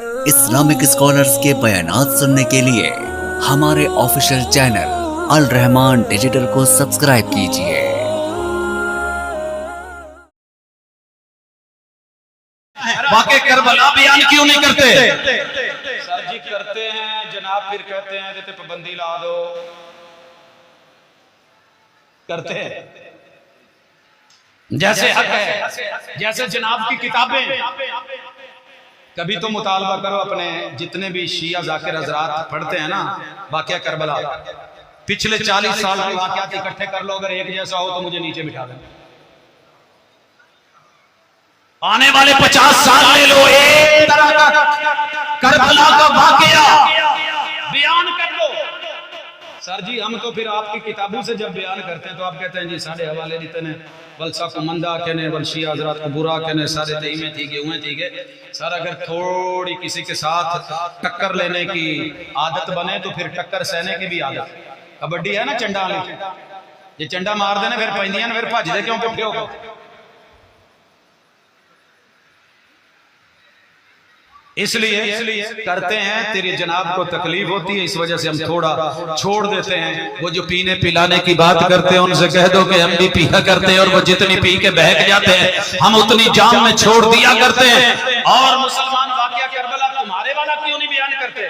Islamic scholars के बयानात सुनने के लिए हमारे ऑफिशियल चैनल अल रहमान डिजिटल को सब्सक्राइब कीजिए। वाक़े करबला बयान क्यों नहीं करते? सर जी करते हैं जनाब, फिर कहते हैं जैसे पाबंदी ला दो। करते हैं जैसे हक है, जैसे जनाब की किताबें। कभी तो मुतालबा करो अपने जितने भी शिया जाकिर हजरात पढ़ते हैं ना वाक़या करबला, पिछले 40 साल के वाक़यात इकट्ठे कर लो, अगर एक जैसा हो तो मुझे नीचे बिठा दें। आने वाले 50 साल ले लो, एक तरह का करबला का वाक़या बयान कर लो। सर जी हम तो फिर आपकी किताबों से जब बयान करते हैं तो आप कहते हैं जी साढ़े हवाले देते हैं, वलसा को मंदा कहने, वलशिया हजरात को बुरा कहने, सारे दही में थी गए हुए थी गए। सर अगर थोड़ी किसी के साथ टक्कर लेने की आदत बने तो फिर टक्कर सहने की भी आदत। कबड्डी है ना चंडा वाली, ये चंडा मार देने फिर पैंदियां फिर भज दे क्यों पुठे हो। इसलिए करते हैं, तेरी जनाब को तकलीफ होती है, इस वजह से हम थोड़ा छोड़ देते हैं। वो जो पीने पिलाने की बात करते हैं उनसे कह दो कि हम भी पिया करते हैं और वो जितनी पी के बहक जाते हैं हम उतनी जाम में छोड़ दिया करते हैं। और मुसलमान वाक़या करबला तुम्हारे वाला क्यों नहीं बयान करते?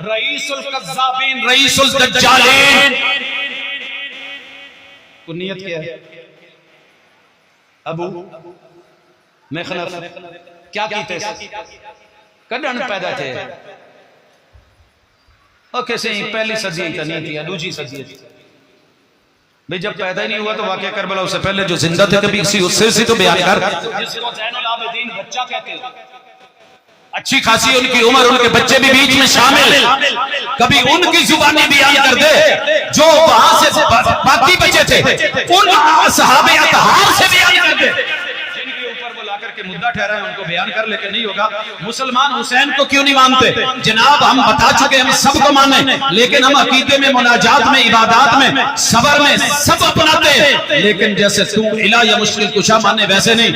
रईसुल कज़्ज़ाबीन, रईसुल दज्जालीन। कुनियत क्या है? अबू मेखनफ क्या कीते कड़न पैदा थे और कैसे पहली सदी तो नहीं थी, दूसरी सदी थी भाई। जब पैदा ही नहीं हुआ तो वाक़या करबला उससे पहले जो जिंदा थे कभी उससे तो बयान कर। जिसको ज़ैनुल आबिदीन बच्चा कहते हैं, अच्छी खासी उनकी उम्र, उनके बच्चे भी बीच में शामिल, कभी उनकी जुबानी बयान कर दे जो वहां से बाकी बचे थे, उन सहाबे अतहार से बयान कर दे। के मुद्दा ठहरा है उनको बयान कर, लेकिन नहीं होगा। मुसलमान हुसैन को क्यों नहीं मानते? जनाब हम बता चुके, हम सबको माने, लेकिन हम अकीदे में, मुनाजात में, इबादत में, सबर में सब अपनाते हैं, लेकिन जैसे तुम इला या मुश्किल कुशा माने वैसे नहीं।